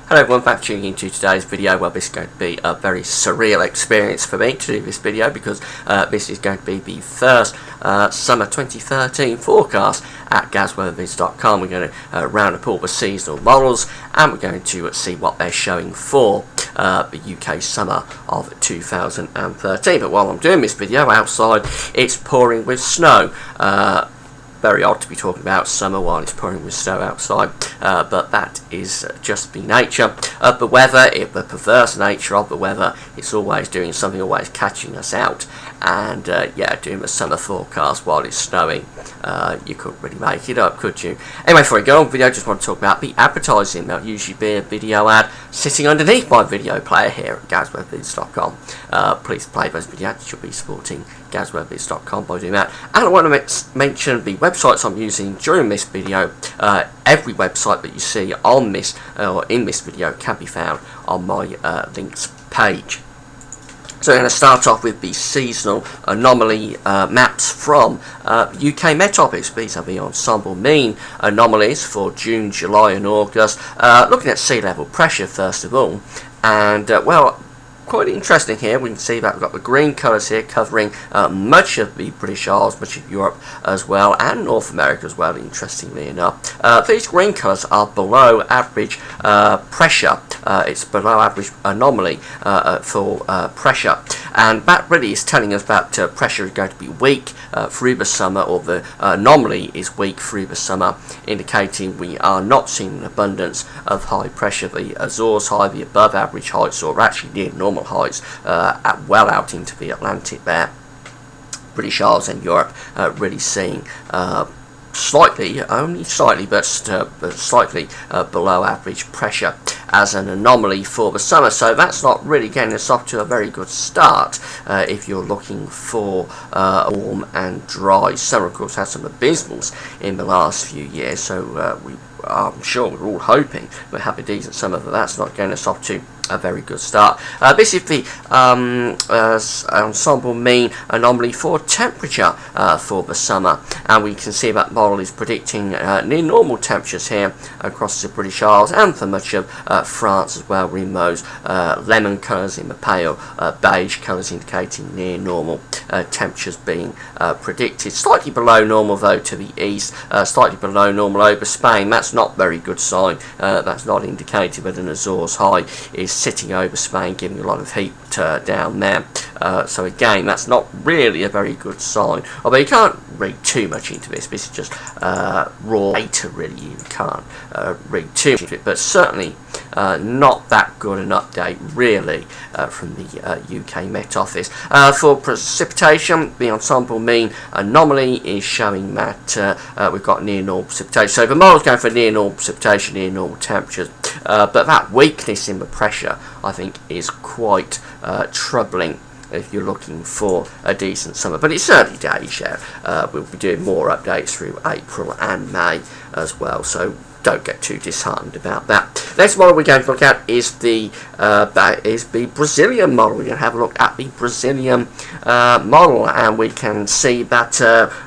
Hello everyone, thanks for tuning into today's video. Well, this is going to be a very surreal experience for me to do this video because this is going to be the first summer 2013 forecast at gasweathervids.com. We're going to round up all the seasonal models and we're going to see what they're showing for the UK summer of 2013. But while I'm doing this video outside, it's pouring with snow. Very odd to be talking about summer while it's pouring with snow outside, but that is just the nature of the weather, the perverse nature of the weather. It's always doing something, always catching us out, and yeah, doing the summer forecast while it's snowing. You couldn't really make it up, could you? Anyway, before we go on with the video, I just want to talk about the advertising. There'll usually be a video ad sitting underneath my video player here at gasweathervids.com. Please play those video ads. You'll be supporting gasweathervids.com by doing that. And I want to mention the websites I'm using during this video. Every website that you see on this or in this video can be found on my links page. So we're going to start off with the seasonal anomaly maps from UK Met Office. These are the ensemble mean anomalies for June, July and August. Looking at sea level pressure first of all, and well, quite interesting here. We can see that we've got the green colours here covering much of the British Isles, much of Europe as well, and North America as well, interestingly enough. These green colours are below average pressure. It's below average anomaly for pressure, and that really is telling us that pressure is going to be weak through the summer, or the anomaly is weak through the summer, indicating we are not seeing an abundance of high pressure. The Azores high, the above average heights, or actually near normal heights, well out into the Atlantic there. British Isles and Europe really seeing slightly, only slightly, but slightly below average pressure as an anomaly for the summer. So that's not really getting us off to a very good start if you're looking for a warm and dry summer. Of course, had some abysmals in the last few years, so I'm sure we're all hoping we'll have a decent summer, but that's not getting us off to a very good start. This is the ensemble mean anomaly for temperature for the summer, and we can see that model is predicting near normal temperatures here across the British Isles and for much of France as well. We're in those lemon colours, in the pale beige colours, indicating near normal temperatures being predicted. Slightly below normal though to the east, slightly below normal over Spain. That's not very good sign. That's not indicated that an Azores high is sitting over Spain, giving a lot of heat down there. So again, that's not really a very good sign. Although you can't read too much into this. This is just raw data, really. You can't read too much into it, but certainly not that good an update, really, from the UK Met Office. For precipitation, the ensemble mean anomaly is showing that we've got near normal precipitation. So the model's going for near normal precipitation, near normal temperatures, but that weakness in the pressure, I think, is quite troubling if you're looking for a decent summer. But it's early days yet. We'll be doing more updates through April and May as well, so don't get too disheartened about that. Next model we're going to look at is the Brazilian model. We're going to have a look at the Brazilian model, and we can see that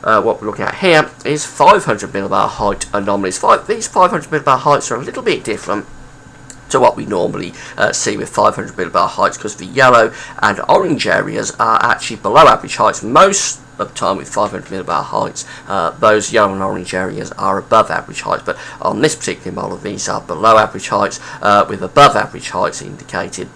what we're looking at here is 500 millibar height anomalies. These 500 millibar heights are a little bit different to what we normally see with 500 millibar heights, because the yellow and orange areas are actually below average heights. Most of the time with 500 millibar heights, those yellow and orange areas are above average heights, but on this particular model these are below average heights, with above average heights indicated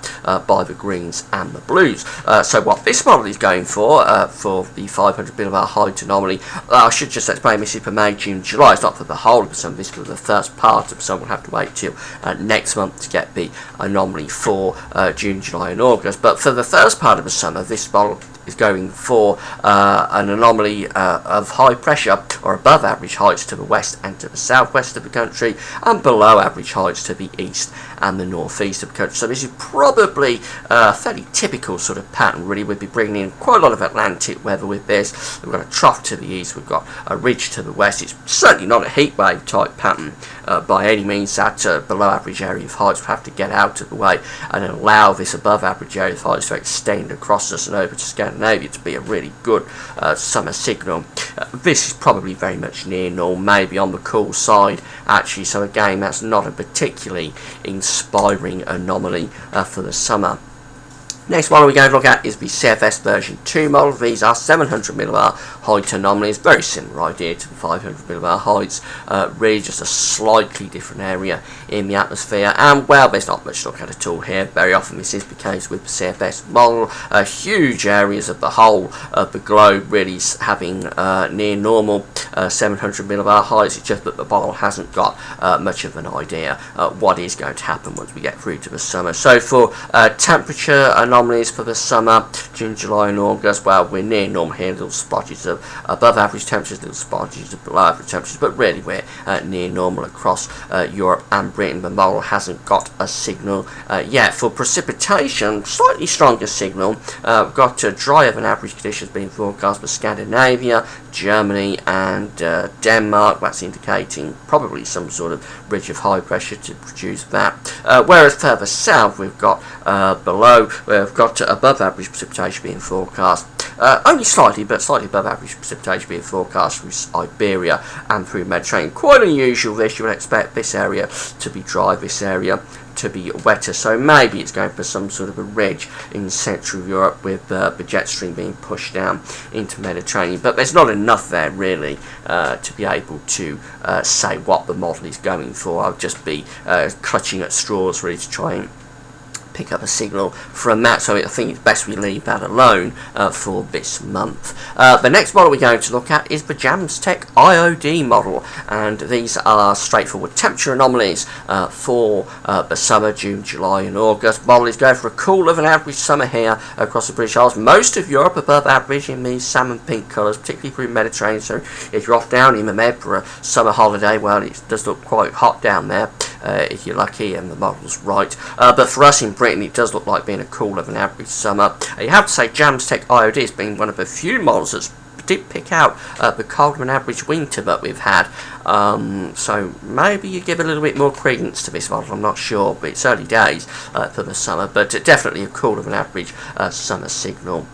by the greens and the blues. So what this model is going for the 500 millibar height anomaly, I should just explain this is for May, June, July. It's not for the whole of the summer. This is for the first part of the summer. We'll have to wait till next month to get the anomaly for June, July and August. But for the first part of the summer, this model is going for an anomaly of high pressure or above average heights to the west and to the southwest of the country, and below average heights to the east and the northeast of the country. So this is probably a fairly typical sort of pattern, really. We'll be bringing in quite a lot of Atlantic weather with this. We've got a trough to the east, we've got a ridge to the west. It's certainly not a heat wave type pattern by any means. That below average area of heights will have to get out of the way and allow this above average area of heights to extend across us and over to Scandinavia Scandinavia to be a really good summer signal. This is probably very much near normal, maybe on the cool side actually, so again that's not a particularly inspiring anomaly for the summer. Next model we're going to look at is the CFS version 2 model. These are 700 millibar height anomalies, very similar idea to the 500 millibar heights, really just a slightly different area in the atmosphere, and well, there's not much to look at all here. Very often this is the case with the CFS model, huge areas of the whole of the globe really having near normal 700 millibar heights. It's just that the model hasn't got much of an idea what is going to happen once we get through to the summer. So for temperature anomalies for the summer, June, July and August, well, we're near normal here, little spotches of above average temperatures, little spotches of below average temperatures, but really we're near normal across Europe and Britain. The model hasn't got a signal yet. For precipitation, slightly stronger signal. We've got drier than average conditions being forecast for Scandinavia, Germany and Denmark. That's indicating probably some sort of ridge of high pressure to produce that. Whereas further south we've got below, we've got above average precipitation being forecast. Only slightly, but slightly above average precipitation being forecast through Iberia and through Mediterranean. Quite unusual this. You would expect this area to be dry, this area to be wetter, so maybe it's going for some sort of a ridge in Central Europe with the jet stream being pushed down into Mediterranean, but there's not enough there really to be able to say what the model is going for. I'll just be clutching at straws really to try and pick up a signal from that, so I think it's best we leave that alone for this month. The next model we're going to look at is the JAMSTEC IOD model, and these are straightforward temperature anomalies for the summer, June, July and August. Model is going for a cooler than average summer here across the British Isles. Most of Europe above average in these salmon pink colours, particularly through Mediterranean, so if you're off down in the Med for a summer holiday, well, it does look quite hot down there if you're lucky and the model's right. But for us in Britain, it does look like being a cooler than average summer. You have to say JAMSTEC IOD has been one of the few models that's did pick out the colder than average winter that we've had. So maybe you give a little bit more credence to this model, I'm not sure, but it's early days for the summer, but definitely a cooler than average summer signal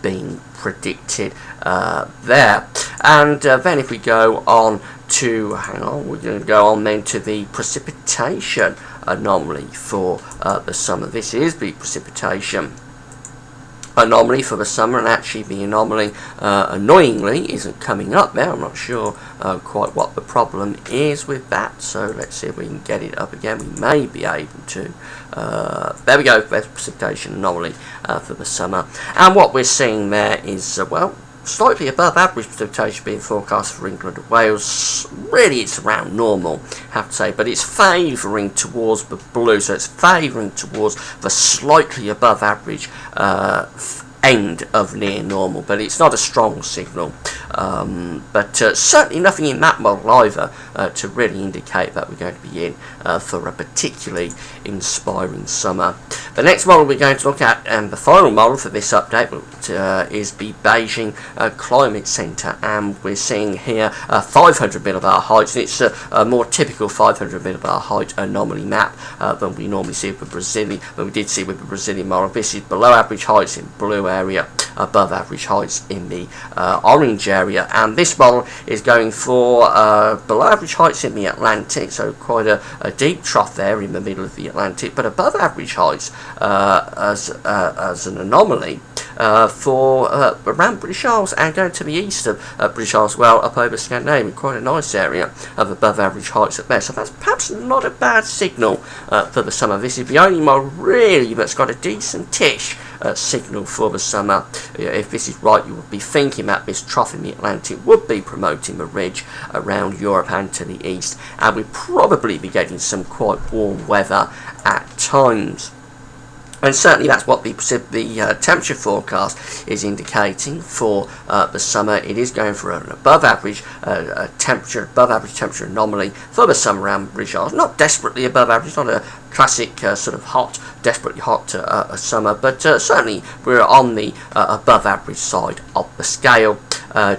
being predicted there. And then if we go on to, we're going to go on then to the precipitation anomaly for the summer. This is the precipitation anomaly for the summer, and actually the anomaly annoyingly isn't coming up there. I'm not sure quite what the problem is with that, so let's see if we can get it up again. We may be able to. There we go, there's precipitation anomaly for the summer, and what we're seeing there is well, slightly above average precipitation being forecast for England and Wales. Really it's around normal, I have to say, but it's favouring towards the blue, so it's favouring towards the slightly above average end of near normal, but it's not a strong signal. But certainly nothing in that model either to really indicate that we're going to be in for a particularly inspiring summer. The next model we're going to look at, and the final model for this update, is the Beijing Climate Centre, and we're seeing here 500 millibar heights, and it's a more typical 500 millibar height anomaly map than we normally see with the Brazilian, than we did see with the Brazilian model. This is below average heights in blue area, above average heights in the orange area, and this model is going for below average heights in the Atlantic, so quite a deep trough there in the middle of the Atlantic, but above average heights as an anomaly for around British Isles and going to the east of British Isles, well, up over Scandinavia, quite a nice area of above average heights at there. So that's perhaps not a bad signal for the summer. This is the only model really that's got a decent-ish signal for the summer. If this is right, you would be thinking that this trough in the Atlantic would be promoting the ridge around Europe and to the east, and we'd probably be getting some quite warm weather at times. And certainly that's what the temperature forecast is indicating for the summer. It is going for an above average temperature anomaly for the summer around British Isles. Not desperately above average, not a classic sort of hot, desperately hot summer, but certainly we're on the above average side of the scale.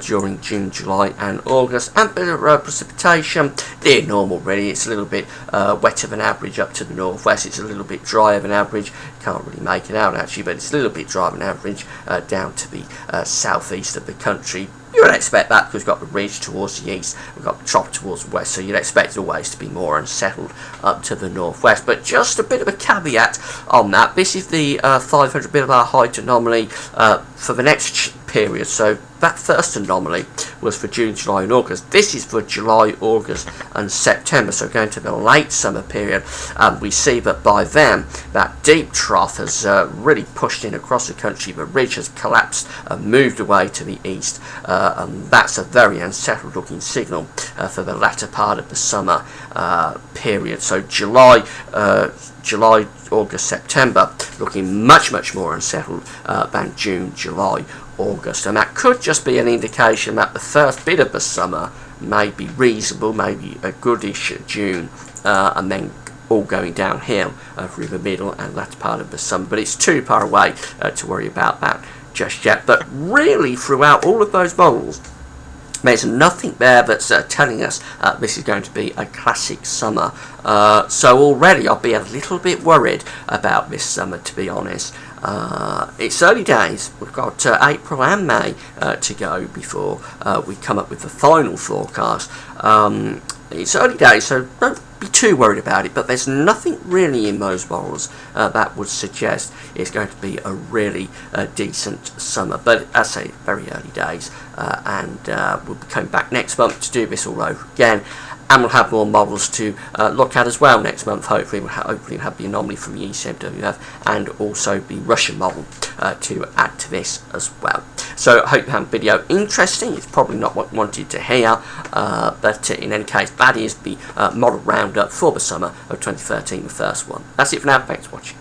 during June, July and August, and a bit of precipitation, near normal really. It's a little bit wetter than average up to the northwest. It's a little bit drier than average. Can't really make it out actually, but it's a little bit drier than average down to the southeast of the country. You would expect that because we've got the ridge towards the east, we've got the trop towards the west, so you'd expect it always to be more unsettled up to the northwest. But just a bit of a caveat on that. This is the 500 millibar height anomaly for the next period. So that first anomaly was for June, July and August. This is for July, August and September, so going to the late summer period. We see that by then that deep trough has really pushed in across the country. The ridge has collapsed and moved away to the east, and that's a very unsettled looking signal for the latter part of the summer period. So July, August, September looking much more unsettled than June, July, August, and that could just be an indication that the first bit of the summer may be reasonable, maybe a goodish June, and then all going downhill through the middle and latter part of the summer. But it's too far away to worry about that just yet. But really, throughout all of those models, there's nothing there that's telling us this is going to be a classic summer. So already I'll be a little bit worried about this summer, to be honest. It's early days. We've got April and May to go before we come up with the final forecast. It's early days, so don't be too worried about it, but there's nothing really in those models that would suggest it's going to be a really decent summer. But as I say, very early days, and we'll be coming back next month to do this all over again. And we'll have more models to look at as well next month. Hopefully we'll have the anomaly from the ECMWF and also the Russian model to add to this as well. So I hope you found the video interesting. It's probably not what you wanted to hear, but in any case, that is the model roundup for the summer of 2013, the first one. That's it for now. Thanks for watching.